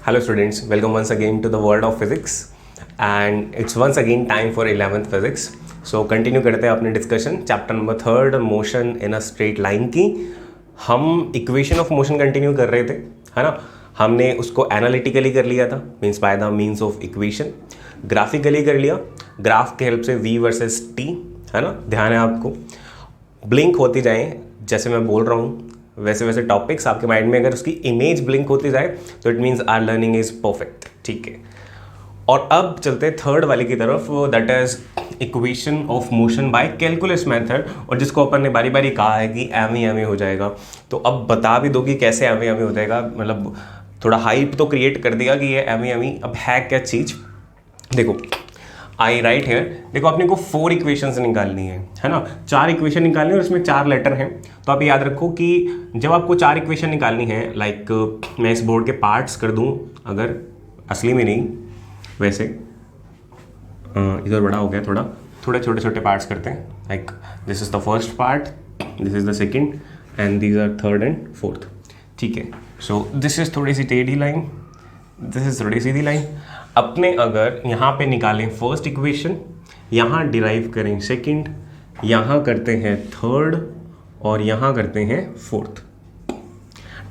Hello students, welcome once again to the world of physics and it's once again time for 11th physics. So continue करते हैं अपने discussion chapter number 3 motion in a straight line की. हम equation of motion continue कर रहे थे, है ना. हमने उसको एनालिटिकली कर लिया था, means by the means of equation. Graphically कर लिया, ग्राफ के हेल्प से v वर्सेस t, है ना. ध्यान है आपको, ब्लिंक होती जाएँ जैसे मैं बोल रहा हूँ वैसे वैसे टॉपिक्स आपके माइंड में अगर उसकी इमेज ब्लिंक होती जाए तो it means our learning is perfect. ठीक है, और अब चलते हैं थर्ड वाले की तरफ, that is equation of motion by calculus method. और जिसको अपन ने बारी बारी कहा है कि एम हो जाएगा, तो अब बता भी दो कि कैसे एम हो जाएगा. मतलब थोड़ा हाइप तो क्रिएट कर दिया कि ये एम अब है क्या चीज़. देखो आई राइट हेयर, देखो अपने को 4 इक्वेशंस निकालनी है ना. 4 इक्वेशन निकालनी है और इसमें 4 लेटर हैं. तो आप याद रखो कि जब आपको 4 इक्वेशन निकालनी है, लाइक मैं इस बोर्ड के पार्ट्स कर दूं, अगर असली में नहीं वैसे इधर बड़ा हो गया, थोड़े छोटे छोटे पार्ट्स करते हैं. Like this is the first part, this is the second and these are third and fourth. ठीक है, सो दिस इज थोड़ी सी टेढ़ी लाइन, दिस इज थोड़ी सीधी लाइन. अपने अगर यहाँ पे निकालें फर्स्ट इक्वेशन, यहाँ डिराइव करें सेकंड, यहाँ करते हैं थर्ड और यहाँ करते हैं फोर्थ.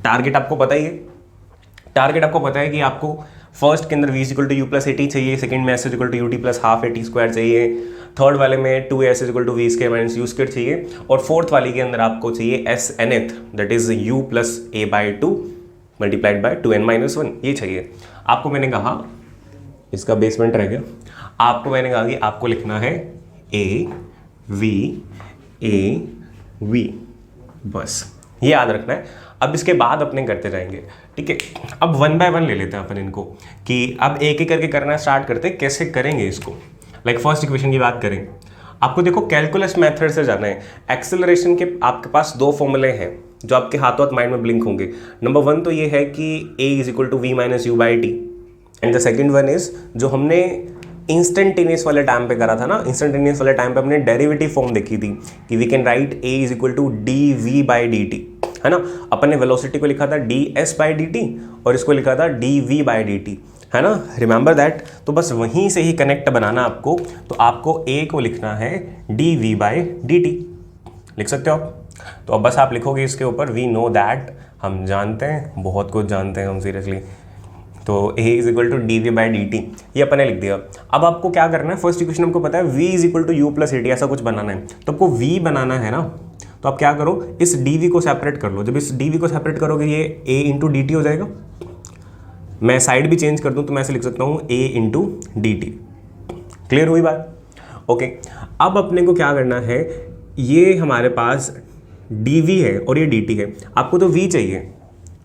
टारगेट आपको पता ही है, टारगेट आपको पता है कि आपको फर्स्ट के अंदर v equal to u plus a t चाहिए, सेकेंड में s equal to u t plus half a t square चाहिए, थर्ड वाले में 2s equal to v square minus u square चाहिए, और फोर्थ वाले के अंदर आपको चाहिए s nth that is u plus a by 2 multiplied by 2n minus 1. ये चाहिए आपको. मैंने कहा इसका बेसमेंट रह गया. आपको मैंने कहा कि आपको लिखना है ए वी, बस ये याद रखना है. अब इसके बाद अपने करते जाएंगे. ठीक है, अब 1 बाय 1 ले लेते हैं अपन इनको, कि अब एक एक करके करना स्टार्ट करते हैं. कैसे करेंगे इसको, लाइक फर्स्ट इक्वेशन की बात करें. आपको देखो कैलकुलस मेथड से जाना है. एक्सेलरेशन के आपके पास 2 फॉर्मूले हैं जो आपके हाथों हाथ माइंड में ब्लिंक होंगे. नंबर 1 तो ये है कि a is equal to v minus u by t, and the second one is जो हमने इंस्टेंटेनियस वाले टाइम पे करा था ना. इंस्टेंटेनियस वाले टाइम पे हमने डेरिवेटिव फॉर्म देखी थी कि we can write a is equal to d v by d t, है ना. अपन ने वेलोसिटी को लिखा था d s by d t और इसको लिखा था d v by d t, है ना. Remember that. तो बस वहीं से ही कनेक्ट बनाना आपको. तो आपको a को लिखना है d v by d t, लिख सकते हो आप. तो अब बस आप लिखोगे इसके ऊपर वी नो दैट, हम जानते हैं, बहुत कुछ जानते हैं हम सीरियसली. तो a is equal to d v by d t, ये अपन ने लिख दिया. अब आपको क्या करना है, फर्स्ट इक्वेशन आपको पता है v is equal to u plus a t, ऐसा कुछ बनाना है. तो आपको v बनाना है ना, तो आप क्या करो, इस dv को सेपरेट कर लो. जब इस dv को सेपरेट करोगे ये a इंटू डी टी हो जाएगा. मैं साइड भी चेंज कर दूं तो मैं ऐसे लिख सकता हूँ a into d t. Clear हुई बात. ओके, अब अपने को क्या करना है, ये हमारे पास dv है और ये dt है. आपको तो v चाहिए,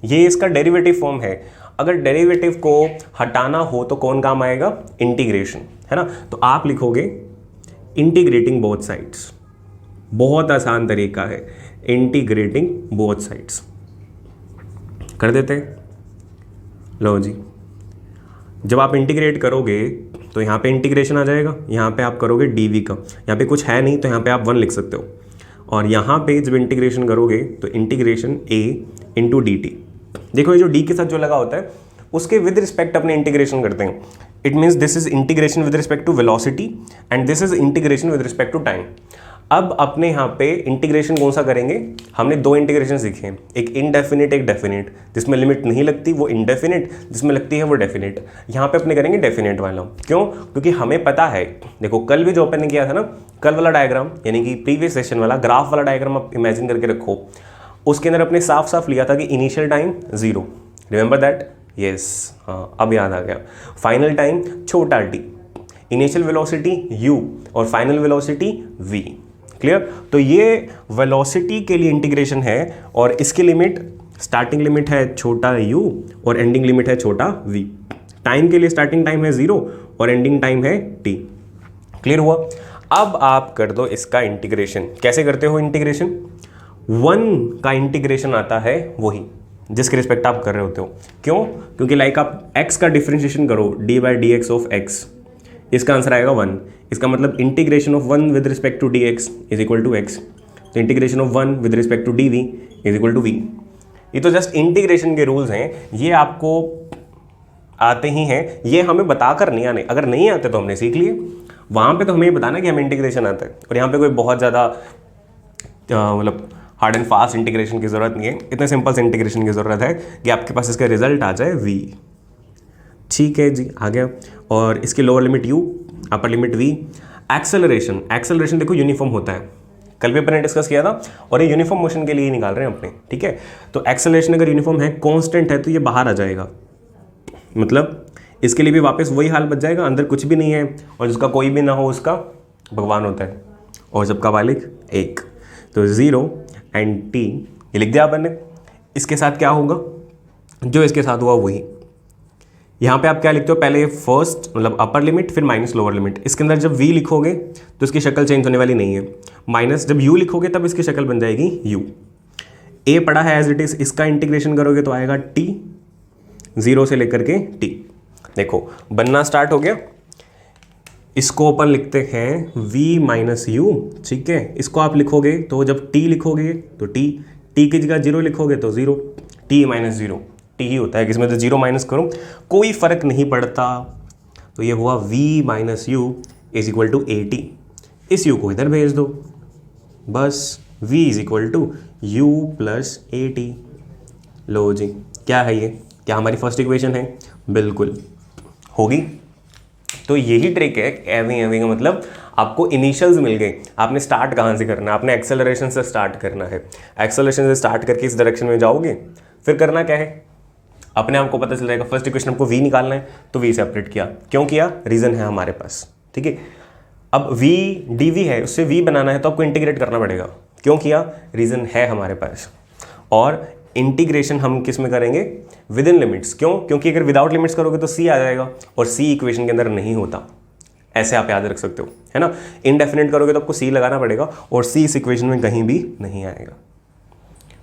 ये इसका डेरिवेटिव फॉर्म है. अगर डेरिवेटिव को हटाना हो तो कौन काम आएगा, इंटीग्रेशन, है ना. तो आप लिखोगे इंटीग्रेटिंग बोथ साइड्स. बहुत आसान तरीका है, इंटीग्रेटिंग बोथ साइड्स कर देते हैं. लो जी, जब आप इंटीग्रेट करोगे तो यहाँ पे इंटीग्रेशन आ जाएगा. यहाँ पे आप करोगे dv का, यहाँ पे कुछ है नहीं तो यहाँ पे आप 1 लिख सकते हो. और यहाँ पे जब इंटीग्रेशन करोगे तो integration a into d T. देखो ये जो d के साथ जो लगा होता है उसके विद रिस्पेक्ट अपने इंटीग्रेशन करते हैं. It means this is integration with respect to velocity and this is integration with respect to time. अब अपने यहाँ पे इंटीग्रेशन कौन सा करेंगे, हमने 2 इंटीग्रेशन सीखे हैं, एक इनडेफिनिट एक डेफिनिट. जिसमें लिमिट नहीं लगती वो इनडेफिनिट, जिसमें लगती है वो डेफिनिट. यहाँ पे अपने करेंगे डेफिनेट वाला. क्यों, क्योंकि हमें पता है, देखो कल भी जो अपन ने किया था ना, कल वाला डायग्राम यानी कि प्रीवियस सेशन वाला ग्राफ वाला डायग्राम आप इमेजिन करके रखो. उसके अंदर अपने साफ साफ लिया था कि initial time 0, remember that. Yes, हाँ अब याद आ गया. फाइनल टाइम छोटा t, इनिशियल वेलोसिटी u और फाइनल वेलोसिटी v. क्लियर. तो ये वेलोसिटी के लिए इंटीग्रेशन है और इसकी लिमिट, स्टार्टिंग लिमिट है छोटा u और एंडिंग लिमिट है छोटा v. टाइम के लिए स्टार्टिंग टाइम है 0 और एंडिंग टाइम है t. क्लियर हुआ. अब आप कर दो इसका इंटीग्रेशन. कैसे करते हो इंटीग्रेशन, 1 का इंटीग्रेशन आता है वही जिसके रिस्पेक्ट आप कर रहे होते हो. क्यों, क्योंकि लाइक आप x का डिफरेंशिएशन करो d by d x of x, इसका आंसर आएगा 1. इसका मतलब integration of 1 with respect to dx is equal to x. तो integration of 1 with respect to d v is equal to v. ये तो जस्ट इंटीग्रेशन के rules हैं, ये आपको आते ही हैं, ये हमें बताकर नहीं आने, अगर नहीं आते तो हमने सीख लिए, वहाँ पे तो हमें ये बताना कि हमें इंटीग्रेशन आता है। और यहाँ पे कोई बहुत ज़्यादा मतलब हार्ड एंड फास्ट इंटीग्रेशन की ज़रूरत नहीं है, इतने सिंपल से इंटीग्रेशन की ज़रूरत है कि आपके पास इसका रिजल्ट आ जाए v। ठीक है जी, आ गया। और इसकी lower limit u, upper limit v। Acceleration, acceleration देखो यूनिफॉर्म होता है, कल भी अपन ने डिस्कस किया था, और ये यूनिफॉर्म मोशन के लिए ही निकाल रहे हैं अपने, ठीक है। तो एक्सेलरेशन अगर यूनिफॉर्म है, कांस्टेंट है, तो ये बाहर आ जाएगा, मतलब इसके लिए भी वापस वही हाल बच जाएगा, अंदर कुछ भी नहीं है, और जिसका कोई भी ना हो उसका भगवान होता है, और सबका मालिक एक। तो 0 एंड t ये लिख दिया अपन ने। इसके साथ क्या होगा, जो इसके साथ हुआ वही। यहाँ पे आप क्या लिखते हो, पहले फर्स्ट मतलब अपर लिमिट, फिर माइनस लोअर लिमिट। इसके अंदर जब v लिखोगे तो इसकी शक्ल चेंज होने वाली नहीं है, माइनस जब u लिखोगे तब इसकी शक्ल बन जाएगी u। a पड़ा है एज इट इज, इसका इंटीग्रेशन करोगे तो आएगा t, 0 से लेकर के t। देखो बनना स्टार्ट हो गया। इसको अपन लिखते हैं v माइनस यू, ठीक है। इसको आप लिखोगे तो जब t लिखोगे तो t की जगह 0 लिखोगे तो 0, t माइनस 0 t ही होता है, किसमें तो 0 माइनस करूँ कोई फर्क नहीं पड़ता। तो ये हुआ v minus u is equal to a t. इस u को इधर भेज दो, बस v is equal to u plus a t. लो जी, क्या है ये, क्या हमारी फर्स्ट इक्वेशन है, बिल्कुल होगी। तो यही ट्रिक है, एवी का मतलब आपको इनिशियल्स मिल गए, आपने स्टार्ट कहाँ से करना है, आपने एक्सेलरेशन से स्टार्ट करना है। एक्सेलरेशन से स्टार्ट करके इस डायरेक्शन में जाओगे, फिर करना क्या है, अपने आप को पता चल जाएगा। फर्स्ट इक्वेशन आपको v निकालना है तो v सेपरेट किया, क्यों किया, रीजन है हमारे पास, ठीक है। अब v dv है, उससे v बनाना है तो आपको इंटीग्रेट करना पड़ेगा, क्यों किया, रीजन है हमारे पास। और इंटीग्रेशन हम किस में करेंगे, विद इन लिमिट्स, क्यों, क्योंकि अगर विदाउट लिमिट्स करोगे तो c आ जाएगा, और c इक्वेशन के अंदर नहीं होता, ऐसे आप याद रख सकते हो, है ना। इनडेफिनेट करोगे तो आपको c लगाना पड़ेगा, और c इस इक्वेशन में कहीं भी नहीं आएगा,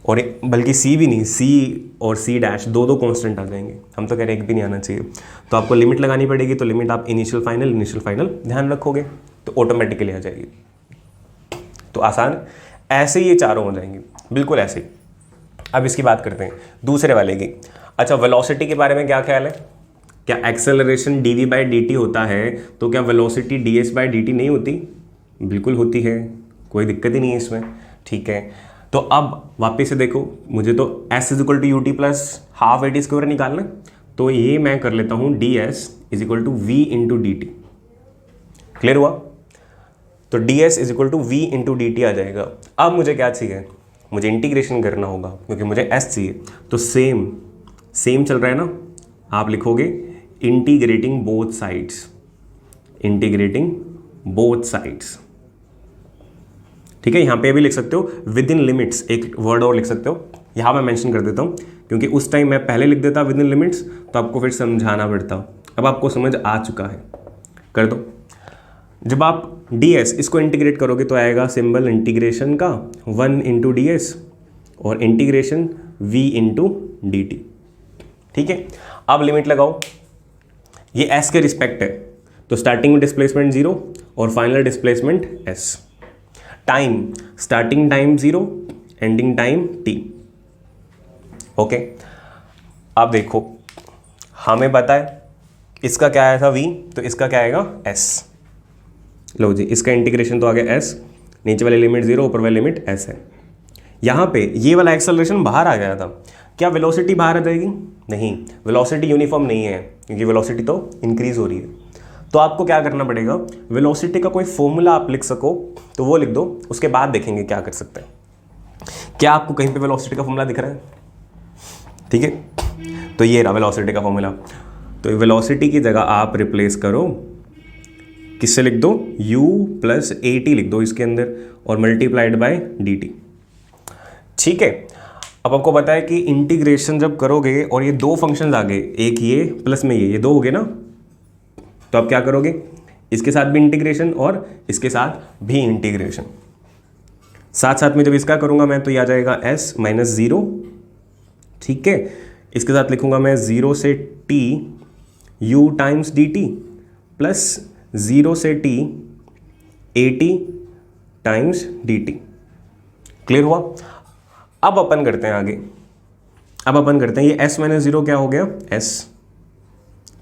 और बल्कि c भी नहीं, c और c डैश दो कांस्टेंट आ जाएंगे, हम तो कह रहे हैं एक भी नहीं आना चाहिए। तो आपको लिमिट लगानी पड़ेगी, तो लिमिट आप इनिशियल फाइनल ध्यान रखोगे तो ऑटोमेटिकली आ जाएगी। तो आसान, ऐसे ही ये चारों हो जाएंगे, बिल्कुल ऐसे ही। अब इसकी बात करते हैं दूसरे वाले की। अच्छा, वेलोसिटी के बारे में क्या ख्याल है, क्या एक्सेलरेशन dv बाई dt होता है तो क्या वेलोसिटी ds बाई dt नहीं होती, बिल्कुल होती है, कोई दिक्कत ही नहीं है इसमें, ठीक है। तो अब वापस से देखो, मुझे तो s is equal to u t plus half a t square निकालना, तो ये मैं कर लेता हूँ ds is equal to v into d t. Clear हुआ, तो ds is equal to v into d t आ जाएगा। अब मुझे क्या चाहिए, मुझे इंटीग्रेशन करना होगा, क्योंकि मुझे s चाहिए। तो सेम चल रहा है ना, आप लिखोगे इंटीग्रेटिंग बोथ साइड्स, ठीक है। यहाँ पे भी लिख सकते हो विद इन लिमिट्स, एक वर्ड और लिख सकते हो, यहाँ मैं मेंशन कर देता हूँ, क्योंकि उस टाइम मैं पहले लिख देता विद इन लिमिट्स तो आपको फिर समझाना पड़ता। अब आपको समझ आ चुका है, कर दो। जब आप ds इसको इंटीग्रेट करोगे तो आएगा सिंबल इंटीग्रेशन का 1 इंटू डी एस और integration v into d T, ठीक है। अब लिमिट लगाओ, ये s के रिस्पेक्ट है, तो स्टार्टिंग में डिस्प्लेसमेंट 0 और final displacement s। Time, starting time 0, ending time t, okay. अब देखो हमें पता है इसका क्या आया था v, तो इसका क्या आएगा s। लो जी, इसका इंटीग्रेशन तो आ गया s, नीचे वाली लिमिट 0, ऊपर वाली लिमिट s है। यहाँ पे ये वाला एक्सेलरेशन बाहर आ गया था, क्या वेलोसिटी बाहर आ जाएगी, नहीं, वेलोसिटी यूनिफॉर्म नहीं है, क्योंकि वेलोसिटी तो इंक्रीज हो रही है। तो आपको क्या करना पड़ेगा, वेलोसिटी का कोई फॉर्मूला आप लिख सको तो वो लिख दो, उसके बाद देखेंगे क्या कर सकते हैं। क्या आपको कहीं पे वेलोसिटी का फॉर्मूला दिख रहा है, ठीक है, तो ये रहा वेलोसिटी का फॉर्मूला। तो वेलोसिटी की जगह आप रिप्लेस करो, किससे लिख दो, u प्लस ए टी लिख दो इसके अंदर, और मल्टीप्लाइड बाय डी टी, ठीक है। अब आपको पता है कि इंटीग्रेशन जब करोगे और ये दो फंक्शंस आ गए, एक ये प्लस में ये दो हो गए ना, तो आप क्या करोगे, इसके साथ भी इंटीग्रेशन और इसके साथ भी इंटीग्रेशन, साथ में जब इसका करूंगा मैं तो ये आ जाएगा s माइनस 0, ठीक है। इसके साथ लिखूंगा मैं 0 से t u times D T plus 0 से t A T times D t, clear हुआ? अब अपन करते हैं आगे, अब अपन करते हैं ये s माइनस जीरो क्या हो गया s,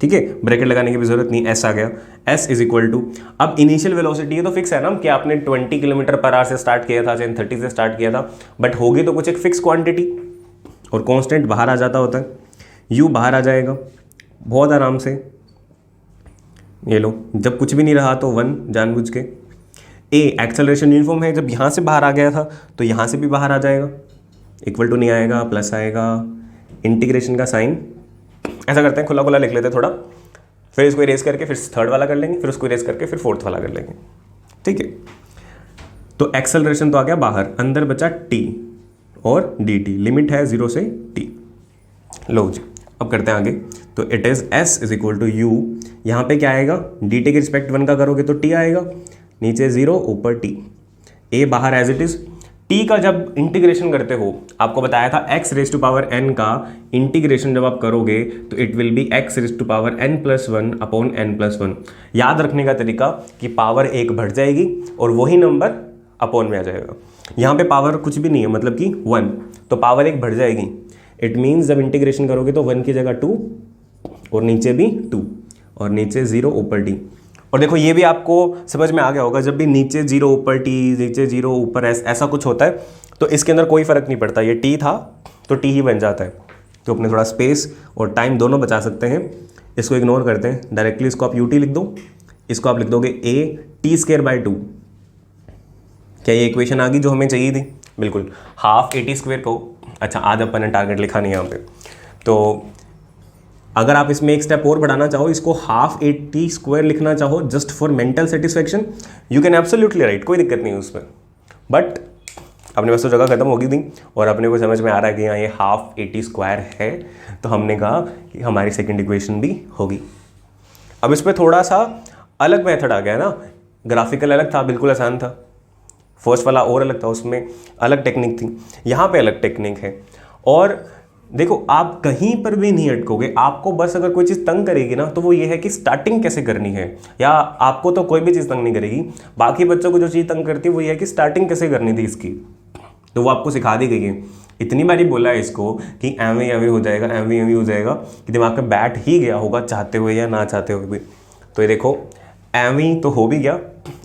ठीक है, ब्रैकेट लगाने की भी जरूरत नहीं, s आ गया, s इज इक्वल टू, अब इनिशियल वेलोसिटी है तो फिक्स है ना कि आपने 20 किलोमीटर पर आवर से स्टार्ट किया था, चाहे 30 से स्टार्ट किया था, बट होगी तो कुछ एक फिक्स क्वांटिटी और कांस्टेंट बाहर आ जाता होता है, u बाहर आ जाएगा बहुत आराम से, ये लो, जब कुछ भी नहीं रहा तो 1 जानबूझ के। a एक्सेलरेशन यूनिफॉर्म है, जब यहाँ से बाहर आ गया था तो यहाँ से भी बाहर आ जाएगा, इक्वल टू नहीं आएगा, प्लस आएगा, इंटीग्रेशन का साइन, ऐसा करते हैं खुला खुला लिख लेते हैं थोड़ा, फिर इसको इरेज करके फिर थर्ड वाला कर लेंगे, फिर उसको इरेज करके फिर फोर्थ वाला कर लेंगे, ठीक है। तो एक्सेलरेशन तो आ गया बाहर, अंदर बचा t और dt, लिमिट है 0 से t। लो जी, अब करते हैं आगे, तो it is s is equal to u, यहाँ पे क्या आएगा, dt के रिस्पेक्ट 1 का करोगे तो t आएगा, नीचे 0 ऊपर t, a बाहर एज इट इज। t का जब इंटीग्रेशन करते हो, आपको बताया था x raise to power n का इंटीग्रेशन जब आप करोगे तो it will be x raise to power n plus 1 upon n plus 1। याद रखने का तरीका कि पावर एक बढ़ जाएगी और वही नंबर अपॉन में आ जाएगा। यहाँ पे पावर कुछ भी नहीं है, मतलब कि 1, तो पावर एक बढ़ जाएगी। इट मीन्स जब इंटीग्रेशन करोगे तो 1 की जगह 2 और नीचे भी 2 और नीचे 0 ऊपर t। और देखो ये भी आपको समझ में आ गया होगा, जब भी नीचे 0 ऊपर t, नीचे 0 ऊपर s, ऐसा कुछ होता है तो इसके अंदर कोई फर्क नहीं पड़ता, ये t था तो t ही बन जाता है। तो अपने थोड़ा स्पेस और टाइम दोनों बचा सकते हैं, इसको इग्नोर करते हैं, डायरेक्टली इसको आप ut लिख दो, इसको आप लिख दोगे a t स्क्वायर बाई 2। क्या ये इक्वेशन आ गई जो हमें चाहिए थी? बिल्कुल, हाफ a t स्क्वायर को, अच्छा आज अपन ने टारगेट लिखा नहीं यहाँ पे, तो अगर आप इसमें एक स्टेप और बढ़ाना चाहो, इसको हाफ ए टी स्क्वायर लिखना चाहो just for mental satisfaction, you can absolutely right, कोई दिक्कत नहीं है उसमें। बट अपने पास तो जगह खत्म होगी थी और अपने को समझ में आ रहा है कि यहाँ ये हाफ ए टी स्क्वायर है, तो हमने कहा कि हमारी सेकेंड इक्वेशन भी होगी। अब इस पर थोड़ा सा अलग मेथड आ गया ना, ग्राफिकल अलग था, बिल्कुल आसान था, फर्स्ट वाला और अलग था, उसमें अलग टेक्निक थी, यहाँ पे अलग टेक्निक है। और देखो आप कहीं पर भी नहीं अटकोगे, आपको बस अगर कोई चीज़ तंग करेगी ना तो वो ये है कि स्टार्टिंग कैसे करनी है, या आपको तो कोई भी चीज़ तंग नहीं करेगी, बाकी बच्चों को जो चीज़ तंग करती है वो ये है कि स्टार्टिंग कैसे करनी थी इसकी, तो वो आपको सिखा दी गई है। इतनी बारी बोला है इसको कि एवे एवे हो जाएगा, एवे एवे हो जाएगा, कि दिमाग में बैठ ही गया होगा चाहते हुए या ना चाहते हुए भी। तो ये देखो एवे तो हो भी गया,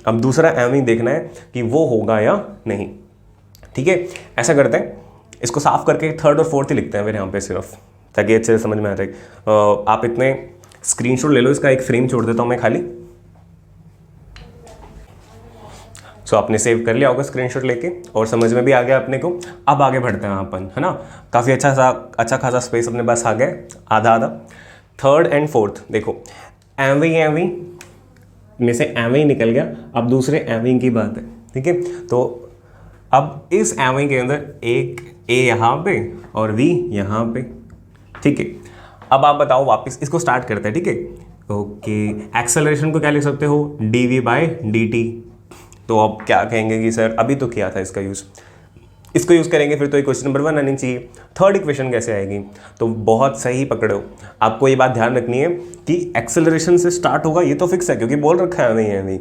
अब दूसरा एवे देखना है कि वो होगा या नहीं, ठीक है। ऐसा करते हैं, इसको साफ करके थर्ड और फोर्थ ही लिखते हैं फिर यहाँ पे सिर्फ, ताकि अच्छे से समझ में आ जाए। आप इतने स्क्रीनशॉट ले लो, इसका एक फ्रेम छोड़ देता हूँ मैं खाली। सो आपने सेव कर लिया होगा स्क्रीनशॉट लेके और समझ में भी आ गया अपने को। अब आगे बढ़ते हैं अपन, है ना, काफ़ी अच्छा खासा स्पेस अपने पास आ गया, आधा आधा। थर्ड एंड फोर्थ देखो, एवी में से एवी निकल गया, अब दूसरे एवी की बात है, ठीक है। तो अब इस एवी के अंदर एक ए यहाँ पे और v यहाँ पे, ठीक है। अब आप बताओ, वापस इसको स्टार्ट करते हैं, ठीक है। ओके, एक्सेलरेशन को क्या लिख सकते हो, dv बाई dt। तो अब क्या कहेंगे कि सर अभी तो किया था इसका यूज़, इसको यूज़ करेंगे फिर तो इक्वेशन नंबर 1 आनी चाहिए। थर्ड इक्वेशन कैसे आएगी, तो बहुत सही पकड़ो, आपको ये बात ध्यान रखनी है कि एक्सेलरेशन से स्टार्ट होगा, ये तो फिक्स है क्योंकि बोल रखा है हमें।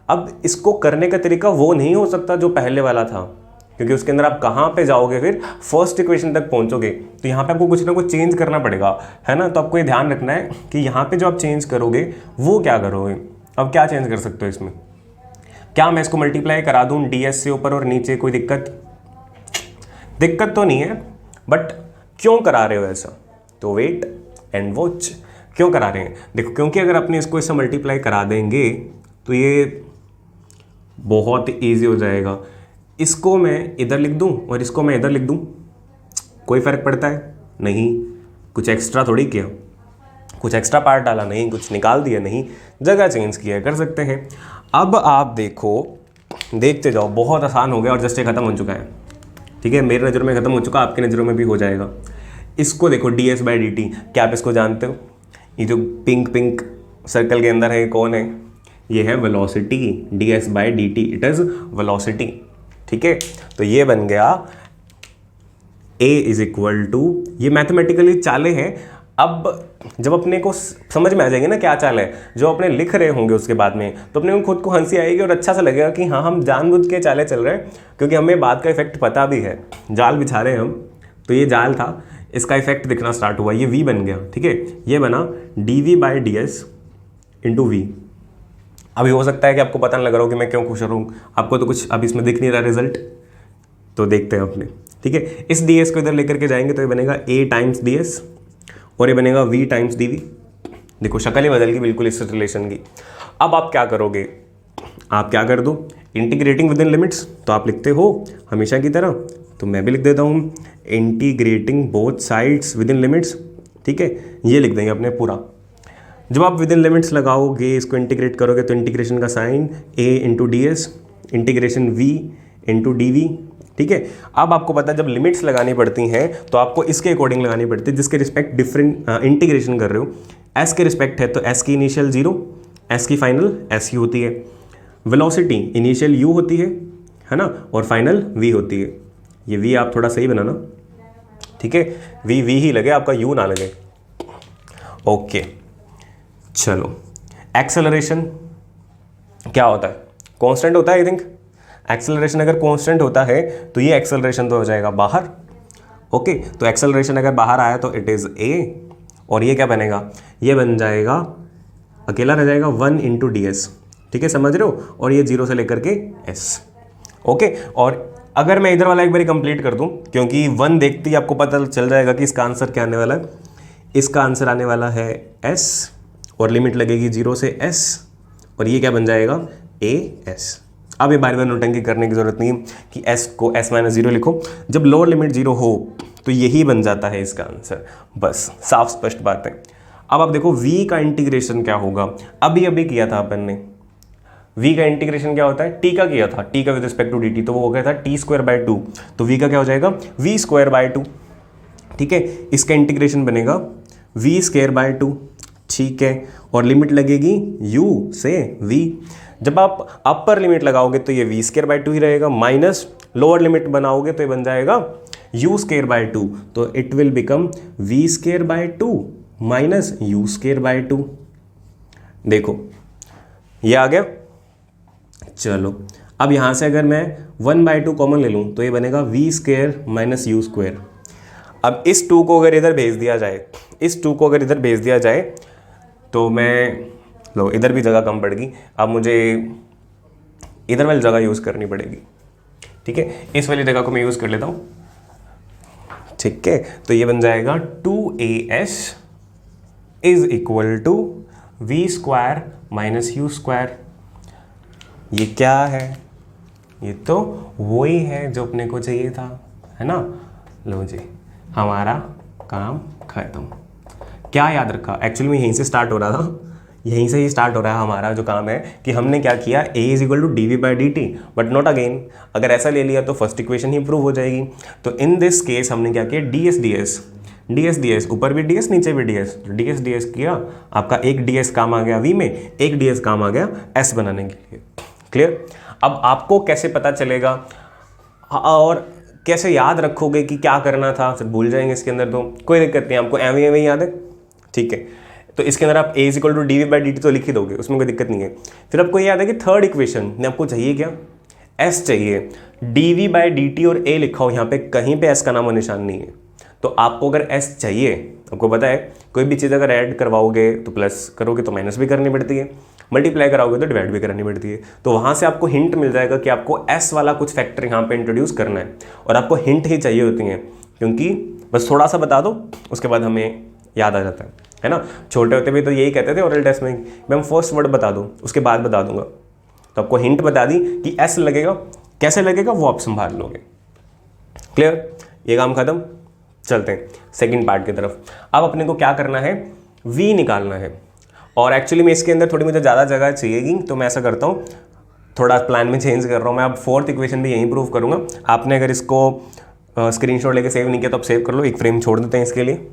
अब इसको करने का तरीका वो नहीं हो सकता जो पहले वाला था, क्योंकि उसके अंदर आप कहाँ पे जाओगे, फिर फर्स्ट इक्वेशन तक पहुँचोगे, तो यहाँ पे आपको कुछ ना कुछ चेंज करना पड़ेगा, है ना। तो आपको ये ध्यान रखना है कि यहाँ पे जो आप चेंज करोगे वो क्या करोगे। अब क्या चेंज कर सकते हो इसमें, क्या मैं इसको मल्टीप्लाई करा दूँ ds से ऊपर और नीचे, कोई दिक्कत तो नहीं है, बट क्यों करा रहे हो ऐसा, तो वेट एंड वॉच, क्यों करा रहे हैं। देखो, क्योंकि अगर अपने इसको इससे मल्टीप्लाई करा देंगे तो ये बहुत ईजी हो जाएगा। इसको मैं इधर लिख दूं और इसको मैं इधर लिख दूं, कोई फ़र्क पड़ता है नहीं, कुछ एक्स्ट्रा थोड़ी किया, कुछ एक्स्ट्रा पार्ट डाला नहीं, कुछ निकाल दिया नहीं, जगह चेंज किया, कर सकते हैं। अब आप देखो, देखते जाओ, बहुत आसान हो गया और जस्ट ये खत्म हो चुका है, ठीक है। मेरी नज़रों में खत्म हो चुका, आपकी नज़रों में भी हो जाएगा। इसको देखो ds बाई dt, क्या आप इसको जानते हो, ये जो पिंक सर्कल के अंदर है कौन है, ये है velocity, ds by dt, it is velocity, ठीक है। तो ये बन गया a इज इक्वल टू, ये मैथमेटिकली चाले हैं, अब जब अपने को समझ में आ जाएंगे ना क्या चाल है, जो अपने लिख रहे होंगे उसके बाद में, तो अपने को खुद को हंसी आएगी और अच्छा सा लगेगा कि हाँ हम जानबूझ के चाले चल रहे हैं, क्योंकि हमें बात का इफेक्ट पता भी है। जाल बिछा रहे हैं हम, तो ये जाल था, इसका इफेक्ट दिखना स्टार्ट हुआ, ये v बन गया, ठीक है, ये बना dv/ds इंटू वी। अभी हो सकता है कि आपको पता नहीं लग रहा हो कि मैं क्यों खुश रहूँ, आपको तो कुछ अब इसमें दिख नहीं रहा रिजल्ट, तो देखते हैं अपने, ठीक है। इस ds को इधर लेकर के जाएंगे तो ये बनेगा a टाइम्स ds और ये बनेगा v टाइम्स dv। देखो शक्ल ही बदल गई बिल्कुल इस रिलेशन की। अब आप क्या करोगे, आप क्या कर दो, इंटीग्रेटिंग विद इन लिमिट्स, तो आप लिखते हो हमेशा की तरह, तो मैं भी लिख देता हूँ integrating both sides with in limits, ठीक है, ये लिख देंगे अपने पूरा। जब आप विद इन लिमिट्स लगाओगे, इसको इंटीग्रेट करोगे, तो इंटीग्रेशन का sign a into d s, integration v into d v, ठीक है। अब आपको पता है जब लिमिट्स लगानी पड़ती हैं तो आपको इसके अकॉर्डिंग लगानी पड़ती है, जिसके रिस्पेक्ट डिफरेंट इंटीग्रेशन कर रहे हो। s के रिस्पेक्ट है तो s की इनिशियल 0, s की फाइनल s ही होती है। वेलोसिटी इनिशियल u होती है ना, और फाइनल v होती है। ये v आप थोड़ा सही बनाना, ठीक है, v ही लगे, आपका u ना लगे। ओके चलो, एक्सेलरेशन क्या होता है, कांस्टेंट होता है आई थिंक। एक्सेलरेशन अगर कांस्टेंट होता है तो ये एक्सेलरेशन तो हो जाएगा बाहर। ओके, तो एक्सेलरेशन अगर बाहर आया तो इट इज़ a, और ये क्या बनेगा, ये बन जाएगा, अकेला रह जाएगा 1 इंटू डी एस, ठीक है, समझ रहे हो, और ये 0 से लेकर के s। ओके, और अगर मैं इधर वाला एक बार कंप्लीट कर दूं, क्योंकि 1 देखते ही आपको पता चल जाएगा कि इसका आंसर क्या आने वाला है। इसका आंसर आने वाला है s, और लिमिट लगेगी 0 से s, और ये क्या बन जाएगा as। अब ये बार बार नोटंकी करने की जरूरत नहीं कि s को s-0 लिखो, जब लोअर लिमिट 0 हो तो यही बन जाता है इसका आंसर, बस साफ स्पष्ट बात है। अब आप देखो v का इंटीग्रेशन क्या होगा, अभी किया था अपन ने। v का इंटीग्रेशन क्या होता है, t का किया था, t का विद रिस्पेक्ट टू dt, तो वो हो गया था t²/2, तो v का क्या हो जाएगा v²/2, ठीक है। इसका इंटीग्रेशन बनेगा v²/2, ठीक है, और लिमिट लगेगी u से v। जब आप अपर लिमिट लगाओगे तो ये v²/2 ही रहेगा, माइनस लोअर लिमिट बनाओगे तो ये बन जाएगा u²/2, तो it will become v²/2 minus u²/2। देखो ये आ गया। चलो अब यहाँ से अगर मैं 1/2 कॉमन ले लूँ तो ये बनेगा v² माइनस u²। अब इस 2 को अगर इधर भेज दिया जाए, इस 2 को अगर इधर भेज दिया जाए तो मैं, लो इधर भी जगह कम पड़ेगी, अब मुझे इधर वाली जगह यूज़ करनी पड़ेगी, ठीक है, इस वाली जगह को मैं यूज़ कर लेता हूँ, ठीक है। तो ये बन जाएगा 2as is equal to v² minus u²। ये क्या है, ये तो वही है जो अपने को चाहिए था, है ना। लो जी, हमारा काम खत्म। क्या याद रखा, एक्चुअली में यहीं से स्टार्ट हो रहा था, यहीं से ही स्टार्ट हो रहा है हमारा जो काम है, कि हमने क्या किया, a is equal to dv/dt, but not again. अगर ऐसा ले लिया तो फर्स्ट इक्वेशन ही प्रूव हो जाएगी। तो इन दिस केस हमने क्या किया, ds ऊपर भी ds नीचे भी ds किया, आपका एक ds काम आ गया v में, एक ds काम आ गया s बनाने के लिए। क्लियर। अब आपको कैसे पता चलेगा और कैसे याद रखोगे कि क्या करना था, फिर भूल जाएंगे इसके अंदर, तो कोई दिक्कत नहीं, आपको एवं याद है, ठीक है। तो इसके अंदर आप a is equal to dv/dt तो लिख ही दोगे, उसमें कोई दिक्कत नहीं है। फिर आपको ये याद है कि थर्ड इक्वेशन में आपको चाहिए क्या, s चाहिए। dv/dt और a लिखा हो यहाँ पे, कहीं पे s का नाम और निशान नहीं है। तो आपको अगर s चाहिए, आपको पता है कोई भी चीज़ अगर ऐड करवाओगे तो प्लस करोगे तो माइनस भी करनी पड़ती है, मल्टीप्लाई कराओगे तो डिवाइड भी करनी पड़ती है। तो वहाँ से आपको हिंट मिल जाएगा कि आपको s वाला कुछ फैक्टर यहाँ पे इंट्रोड्यूस करना है, और आपको हिंट ही चाहिए होती हैं, क्योंकि बस थोड़ा सा बता दो उसके बाद हमें याद आ जाता है ना। छोटे होते भी तो यही कहते थे ओरल टेस्ट में, मैं फर्स्ट वर्ड बता दूँ उसके बाद बता दूंगा, तो आपको हिंट बता दी कि s लगेगा, कैसे लगेगा वो आप संभाल लोगे। क्लियर, ये काम खत्म। चलते हैं सेकंड पार्ट की तरफ। अब अपने को क्या करना है, v निकालना है, और एक्चुअली में इसके अंदर थोड़ी मुझे ज़्यादा जगह चाहिएगी, तो मैं ऐसा करता हूँ, थोड़ा प्लान में चेंज कर रहा हूँ मैं। अब फोर्थ इक्वेशन भी यहीं प्रूव करूँगा। आपने अगर इसको स्क्रीनशॉट लेके सेव नहीं किया तो आप सेव कर लो, एक फ्रेम छोड़ देते हैं इसके लिए।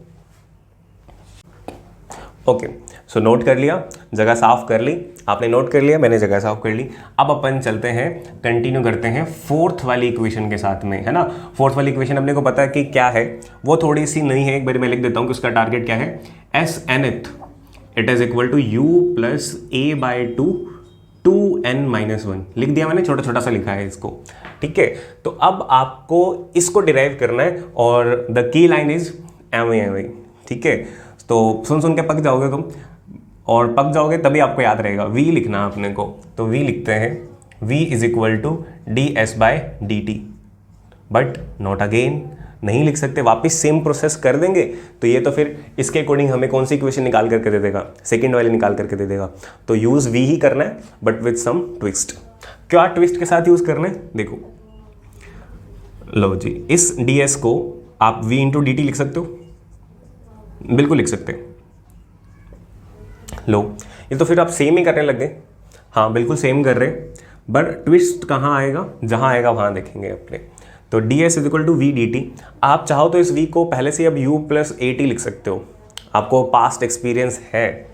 ओके, सो नोट कर लिया, जगह साफ कर ली, आपने नोट कर लिया, मैंने जगह साफ कर ली। अब अपन चलते हैं, कंटिन्यू करते हैं फोर्थ वाली इक्वेशन के साथ में, है ना। फोर्थ वाली इक्वेशन अपने को पता है कि क्या है, वो थोड़ी सी नहीं है, एक बार मैं लिख देता हूँ कि उसका टारगेट क्या है, s nth it is equal to u plus a by two 2n-1 लिख दिया मैंने, छोटा छोटा सा लिखा है इसको, ठीक है। तो अब आपको इसको डिराइव करना है और the key line is M, ठीक है। तो सुन सुन के पक जाओगे तुम, और पक जाओगे तभी आपको याद रहेगा। v लिखना है अपने को, तो v लिखते हैं v is equal to d s by d t, but not again, नहीं लिख सकते, वापस सेम प्रोसेस कर देंगे तो ये तो फिर इसके अकॉर्डिंग हमें कौन सी इक्वेशन निकाल करके दे देगा, सेकंड वाली निकाल करके दे देगा। तो यूज v ही करना है बट विथ सम ट्विस्ट। क्या ट्विस्ट के साथ यूज करना है देखो, लो जी, इस ds को आप v इंटू डी टी लिख सकते हो, बिल्कुल लिख सकते हैं। लो, ये तो फिर आप सेम ही करने लग गए, हाँ बिल्कुल सेम कर रहे हैं, बट ट्विस्ट कहाँ आएगा, जहाँ आएगा वहाँ देखेंगे अपने। तो d s is equal to v d t, आप चाहो तो इस v को पहले से अब u प्लस ए टी लिख सकते हो, आपको पास्ट एक्सपीरियंस है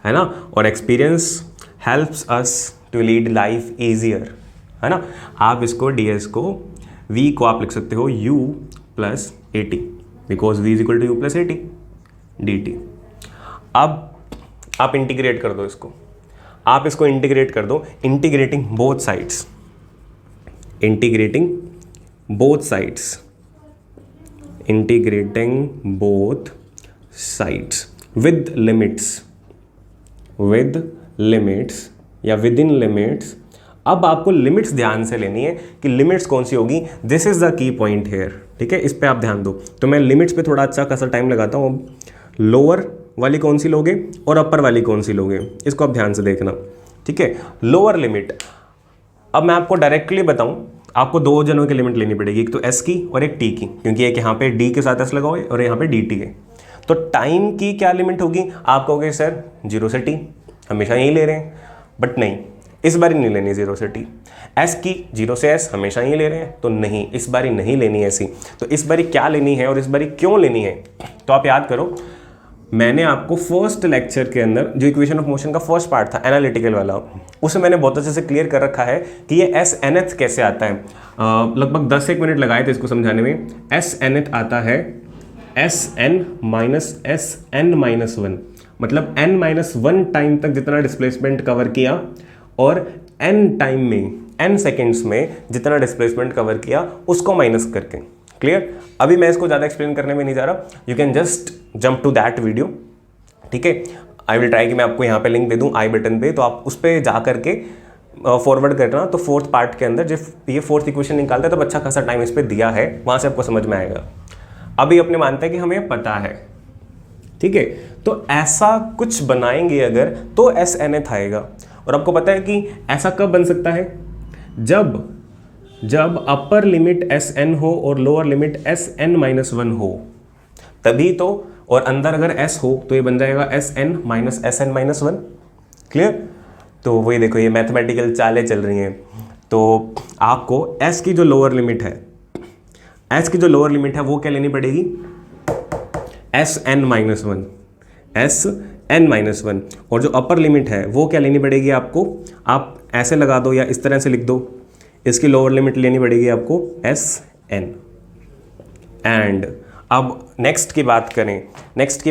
ना, और experience helps us to lead life easier, है ना। आप इसको डी एस को v को आप लिख सकते हो u plus a t, because v is equal to u plus a t d t. अब आप इंटीग्रेट कर दो इसको, आप इसको इंटीग्रेट कर दो, integrating both sides, integrating both sides, integrating both sides with limits, with limits या विद इन लिमिट्स। अब आपको लिमिट्स ध्यान से लेनी है कि लिमिट्स कौन सी होगी, this is the key point here, ठीक है, इस पे आप ध्यान दो। तो मैं लिमिट्स पे थोड़ा अच्छा खासा टाइम लगाता हूँ। अब लोअर वाली कौन सी लोगे और अपर वाली कौन सी लोगे, इसको आप ध्यान से देखना, ठीक है। लोअर लिमिट, अब मैं आपको डायरेक्टली बताऊं, आपको दो जनों की लिमिट लेनी पड़ेगी, एक तो s की और एक t की, क्योंकि एक यहाँ पे d के साथ s लगा हुआ है और यहाँ पे dt है। तो टाइम की क्या लिमिट होगी, आप कहोगे सर 0 से t, हमेशा यही ले रहे हैं, बट नहीं, इस बारी नहीं लेनी 0 से t। s की 0 से s हमेशा ही ले रहे हैं, तो नहीं, इस बारी नहीं लेनी ऐसी। तो इस बारी क्या लेनी है और इस बारी क्यों लेनी है, तो आप याद करो, मैंने आपको फर्स्ट लेक्चर के अंदर जो इक्वेशन ऑफ मोशन का फर्स्ट पार्ट था एनालिटिकल वाला, उसे मैंने बहुत अच्छे से क्लियर कर रखा है कि ये एस nth कैसे आता है। लगभग 10-1 मिनट लगाए थे इसको समझाने में। एस nth आता है Sn माइनस Sn-1, मतलब n-1 टाइम तक जितना डिस्प्लेसमेंट कवर किया और n टाइम में, n सेकेंड्स में जितना डिस्प्लेसमेंट कवर किया उसको माइनस करके। क्लियर? अभी मैं इसको ज़्यादा एक्सप्लेन करने में नहीं जा रहा, you can just jump to that video, ठीक है। आई विल ट्राई कि मैं आपको यहाँ पे लिंक दे दूँ आई बटन पे, तो आप उस पर जा करके फॉरवर्ड करना। तो फोर्थ पार्ट के अंदर जब ये फोर्थ इक्वेशन निकालता है तब अच्छा खासा टाइम इस पर दिया है, वहाँ से आपको समझ में आएगा। अभी अपने मानते हैं कि हमें पता है, ठीक है। तो ऐसा कुछ बनाएंगे अगर तो एस nth आएगा, और आपको पता है कि ऐसा कब बन सकता है, जब अपर लिमिट Sn हो और लोअर लिमिट Sn-1 हो, तभी तो, और अंदर अगर S हो तो ये बन जाएगा Sn माइनस Sn-1। क्लियर? तो वही देखो, ये मैथमेटिकल चालें चल रही हैं। तो आपको S की जो लोअर लिमिट है, S की जो लोअर लिमिट है वो क्या लेनी पड़ेगी, Sn-1, Sn-1, और जो अपर लिमिट है वो क्या लेनी पड़ेगी आपको, आप ऐसे लगा दो या इस तरह से लिख दो, इसकी लोअर लिमिट लेनी पड़ेगी आपको Sn। एंड अब नेक्स्ट की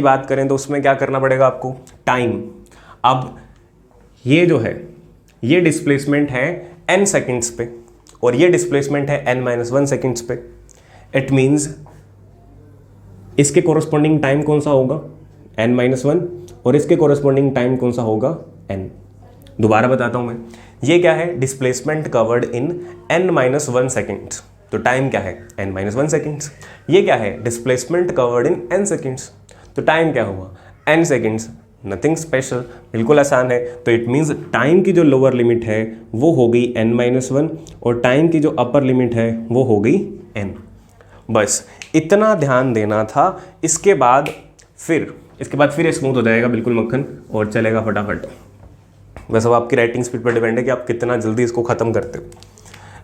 बात करें तो उसमें क्या करना पड़ेगा आपको, टाइम। अब ये जो है ये डिस्प्लेसमेंट है n सेकेंड्स पे और ये डिस्प्लेसमेंट है n-1 सेकेंड्स पे। इट मीन्स इसके कोरस्पॉन्डिंग टाइम कौन सा होगा, n-1, और इसके कोरस्पॉन्डिंग टाइम कौन सा होगा, n। दोबारा बताता हूं मैं, ये क्या है, displacement covered in n-1 seconds, तो टाइम क्या है, n-1 सेकेंड्स। ये क्या है, displacement covered in n seconds, तो टाइम क्या हुआ, n सेकेंड्स। नथिंग स्पेशल, बिल्कुल आसान है। तो इट मीन्स टाइम की जो लोअर लिमिट है वो हो गई n-1 और टाइम की जो अपर लिमिट है वो हो गई n। बस इतना ध्यान देना था। इसके बाद फिर स्मूथ हो जाएगा, बिल्कुल मक्खन, और चलेगा फटाफट। बस अब आपकी राइटिंग स्पीड पर डिपेंड है कि आप कितना जल्दी इसको ख़त्म करते हो।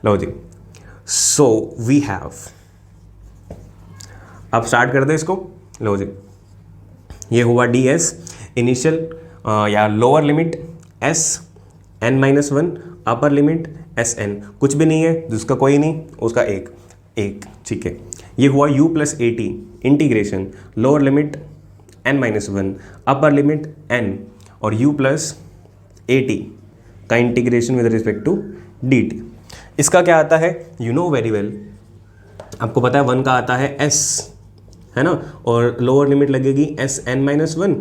लो जी, सो वी हैव, अब स्टार्ट कर दे इसको। लो जी, ये हुआ डी एस इनिशियल या lower limit Sn-1, upper limit Sn, कुछ भी नहीं है जिसका कोई नहीं उसका एक, ठीक है। ये हुआ u plus a t integration lower limit n-1 upper limit n और u प्लस ए टी का integration with respect to d t. इसका क्या आता है, यू नो वेरी वेल, आपको पता है 1 का आता है s, है ना, और लोअर लिमिट लगेगी Sn-1,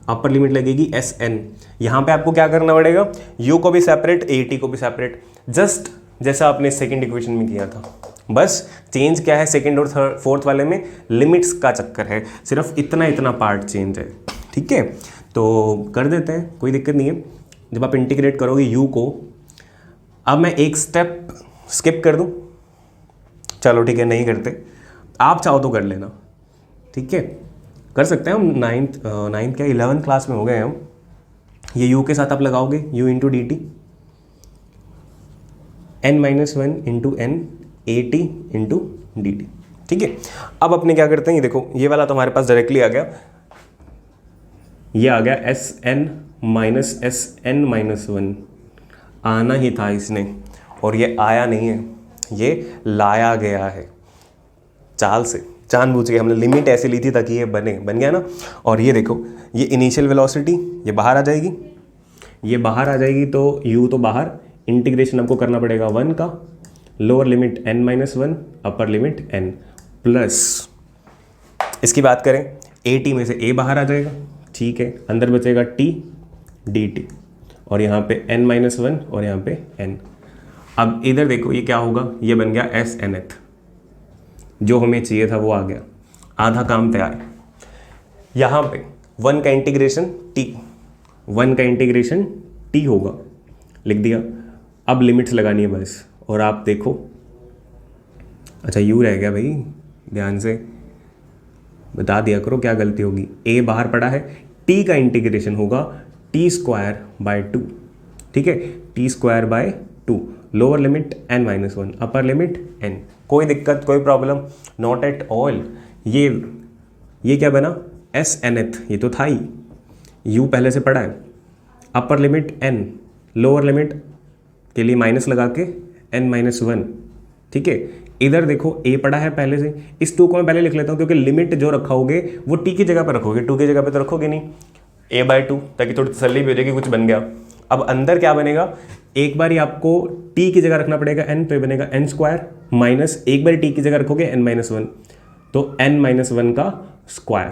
अपर लिमिट लगेगी Sn। यहाँ पे आपको क्या करना पड़ेगा, u को भी सेपरेट, ए टी को भी सेपरेट, जस्ट जैसा आपने सेकंड इक्वेशन में किया था। बस चेंज क्या है सेकंड और थर्ड फोर्थ वाले में, लिमिट्स का चक्कर है, सिर्फ इतना इतना पार्ट चेंज है, ठीक है। तो कर देते हैं, कोई दिक्कत नहीं है। जब आप इंटीग्रेट करोगे u को, अब मैं एक स्टेप स्किप कर दूं, चलो ठीक है, नहीं करते, आप चाहो तो कर लेना, ठीक है, कर सकते हैं हम। नाइन्थ क्या 11th क्लास में हो गए हम। ये u के साथ आप लगाओगे u into d T, n-1 into n A T into d T, ठीक है। अब अपने क्या करते हैं, ये देखो, ये वाला तो हमारे पास डायरेक्टली आ गया, ये आ गया Sn-1 आना ही था इसने, और ये आया नहीं है, ये लाया गया है चाल से, जानबूझ के हमने लिमिट ऐसे ली थी ताकि ये बन गया ना। और ये देखो, ये इनिशियल वेलोसिटी ये बाहर आ जाएगी, ये बाहर आ जाएगी, तो u तो बाहर, इंटीग्रेशन आपको करना पड़ेगा 1 का, lower limit n-1 upper limit n plus, इसकी बात करें ए टी में से a बाहर आ जाएगा, ठीक है, अंदर बचेगा t डी टी, और यहाँ पे n-1 और यहाँ पे n। अब इधर देखो ये क्या होगा, ये बन गया Snth, जो हमें चाहिए था वो आ गया, आधा काम तैयार। यहाँ पे 1 का इंटीग्रेशन t, 1 का इंटीग्रेशन t होगा, लिख दिया। अब लिमिट्स लगानी है बस, और आप देखो, अच्छा u रह गया भाई, ध्यान से बता दिया करो क्या गलती होगी। a बाहर पड़ा है, t का इंटीग्रेशन होगा t²/2, ठीक है, t²/2, lower limit n-1 upper limit n। कोई दिक्कत, कोई प्रॉब्लम, नॉट एट ऑल। ये क्या बना, Snth, ये तो था ही, u पहले से पड़ा है, अपर लिमिट n, लोअर लिमिट के लिए माइनस लगा के n-1, ठीक है। इधर देखो a पड़ा है पहले से, इस 2 को मैं पहले लिख लेता हूँ, क्योंकि लिमिट जो रखोगे वो t की जगह पर रखोगे, 2 की जगह पर तो रखोगे नहीं, a/2, ताकि थोड़ी तसल्ली भी हो जाएगी, कुछ बन गया। अब अंदर क्या बनेगा, एक बार ही आपको t की जगह रखना पड़ेगा n, तो ये बनेगा n² माइनस, एक बार t की जगह रखोगे n-1, तो n-1 का स्क्वायर।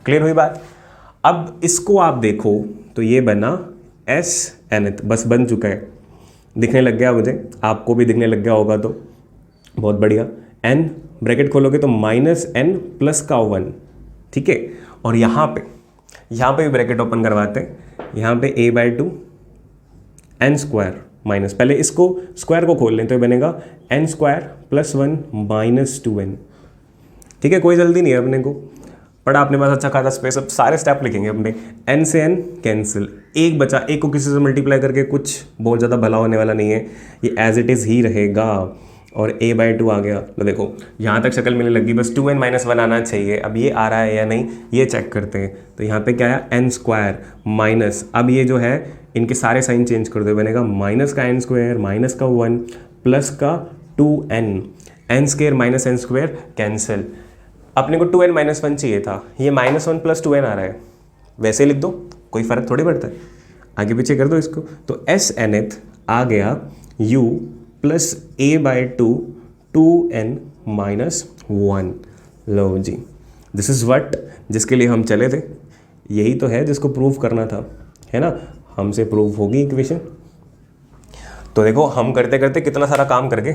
क्लियर हुई बात। अब इसको आप देखो तो ये बना Snth, बस बन चुका है, दिखने लग गया मुझे, आपको भी दिखने लग गया होगा, तो बहुत बढ़िया। n ब्रैकेट खोलोगे तो -n प्लस का 1, ठीक है, और यहाँ पे भी ब्रैकेट ओपन करवाते हैं, यहाँ पे a/2 n² माइनस, पहले इसको स्क्वायर को खोल लें तो ये बनेगा n² + 1 - 2n, ठीक है। कोई जल्दी नहीं है अपने को, पढ़ा अपने पास अच्छा खासा स्पेस, अब सारे स्टेप लिखेंगे अपने। n से n कैंसिल, एक बचा, एक को किसी से मल्टीप्लाई करके कुछ बहुत ज़्यादा भला होने वाला नहीं है, ये एज इट इज़ ही रहेगा, और a/2 आ गया। तो देखो यहाँ तक शक्ल मिलने लगी, बस 2n - 1 आना चाहिए। अब ये आ रहा है या नहीं ये चेक करते हैं, तो यहाँ पे क्या आया, n² माइनस, अब ये जो है इनके सारे साइन चेंज कर दो, बनेगा माइनस का n² माइनस का 1 प्लस का 2n, n² minus n² cancel. अपने को 2n - 1 चाहिए था, ये -1 + 2n आ रहा है, वैसे लिख दो, कोई फ़र्क थोड़ी पड़ता है, आगे पीछे कर दो इसको। तो Snth आ गया u + a/2 2n - 1। लो जी, दिस इज़ व्हाट, जिसके लिए हम चले थे, यही तो है जिसको प्रूव करना था, है ना, हमसे प्रूव होगी इक्वेशन। तो देखो हम करते करते कितना सारा काम करके,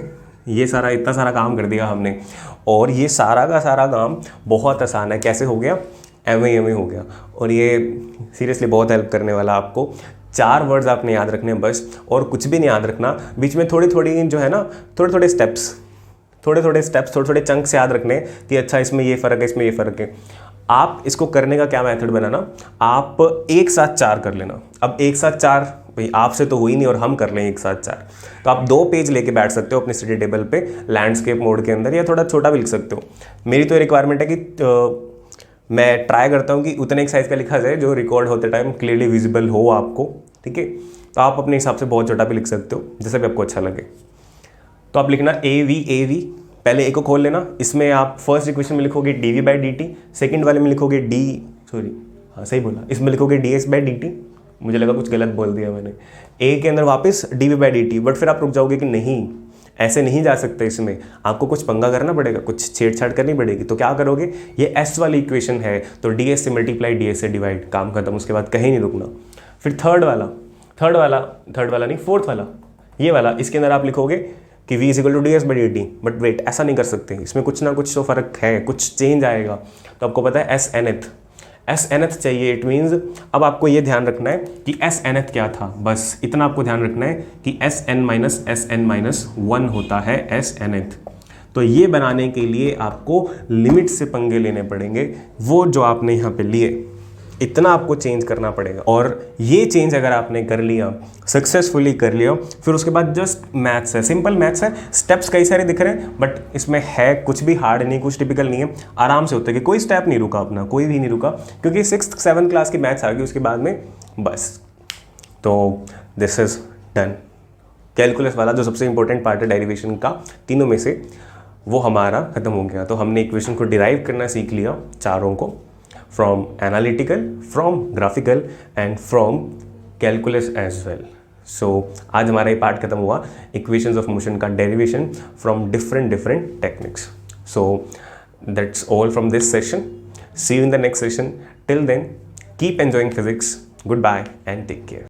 ये सारा इतना सारा काम कर दिया हमने, और ये सारा का सारा काम बहुत आसान है। कैसे हो गया, एवं हो गया, और ये सीरियसली बहुत हेल्प करने वाला आपको। 4 वर्ड्स आपने याद रखने हैं बस, और कुछ भी नहीं याद रखना, बीच में थोड़ी थोड़ी जो है ना, थोड़े थोड़े स्टेप्स, थोड़े थोड़े चंक्स याद रखने कि अच्छा इसमें ये फ़र्क है, इसमें ये फ़र्क है। आप इसको करने का क्या मेथड बनाना, आप एक साथ 4 कर लेना। अब एक साथ 4 भाई आपसे तो हुई नहीं, और हम कर लें एक साथ 4, तो आप 2 पेज लेके बैठ सकते हो अपने स्टडी टेबल पे लैंडस्केप मोड के अंदर, या थोड़ा छोटा भी लिख सकते हो। मेरी तो रिक्वायरमेंट है कि मैं ट्राई करता हूँ कि उतने एक साइज़ का लिखा जाए जो रिकॉर्ड होते टाइम क्लियरली विजिबल हो आपको, ठीक है। तो आप अपने हिसाब से बहुत छोटा भी लिख सकते हो, जैसे भी आपको अच्छा लगे। तो आप लिखना AV, पहले ए को खोल लेना, इसमें आप फर्स्ट इक्वेशन में लिखोगे dv/dt, सेकंड वाले में लिखोगे सॉरी, हाँ सही बोला, इसमें लिखोगे dx/dt, मुझे लगा कुछ गलत बोल दिया मैंने, a के अंदर वापस dv/dt, बट फिर आप रुक जाओगे कि नहीं ऐसे नहीं जा सकते, इसमें आपको कुछ पंगा करना पड़ेगा, कुछ छेड़छाड़ करनी पड़ेगी। तो क्या करोगे, ये s वाली इक्वेशन है तो ds से मल्टीप्लाई ds से डिवाइड, काम खत्म, उसके बाद कहीं नहीं रुकना। फिर थर्ड वाला नहीं, फोर्थ वाला, ये वाला, इसके अंदर आप लिखोगे कि v is equal to ds/dt, but wait ऐसा नहीं कर सकते, इसमें कुछ ना कुछ तो फर्क है, कुछ चेंज आएगा। तो आपको पता है एस nth चाहिए, इट मीन्स अब आपको ये ध्यान रखना है कि एस nth क्या था, बस इतना आपको ध्यान रखना है कि Sn-1 होता है एस nth। तो ये बनाने के लिए आपको लिमिट से पंगे लेने पड़ेंगे, वो जो आपने यहाँ पे लिए, इतना आपको चेंज करना पड़ेगा। और ये चेंज अगर आपने कर लिया, सक्सेसफुली कर लिया, फिर उसके बाद जस्ट मैथ्स है, सिंपल मैथ्स है, स्टेप्स कई सारे दिख रहे हैं बट इसमें है कुछ भी हार्ड नहीं, कुछ टिपिकल नहीं है, आराम से होता है कि कोई स्टेप नहीं रुका अपना, कोई भी नहीं रुका, क्योंकि 6th 7th क्लास की मैथ्स आ गई उसके बाद में बस। तो दिस इज डन। कैलकुलस वाला जो सबसे इंपॉर्टेंट पार्ट है डेरिवेशन का, तीनों में से, वो हमारा खत्म हो गया। तो हमने इक्वेशन को डिराइव करना सीख लिया, चारों को, from analytical, from graphical and from calculus as well. So आज हमारा ये पार्ट खत्म हुआ equations of motion का derivation from different techniques. So that's all from this session. See you in the next session. Till then, keep enjoying physics. Goodbye and take care.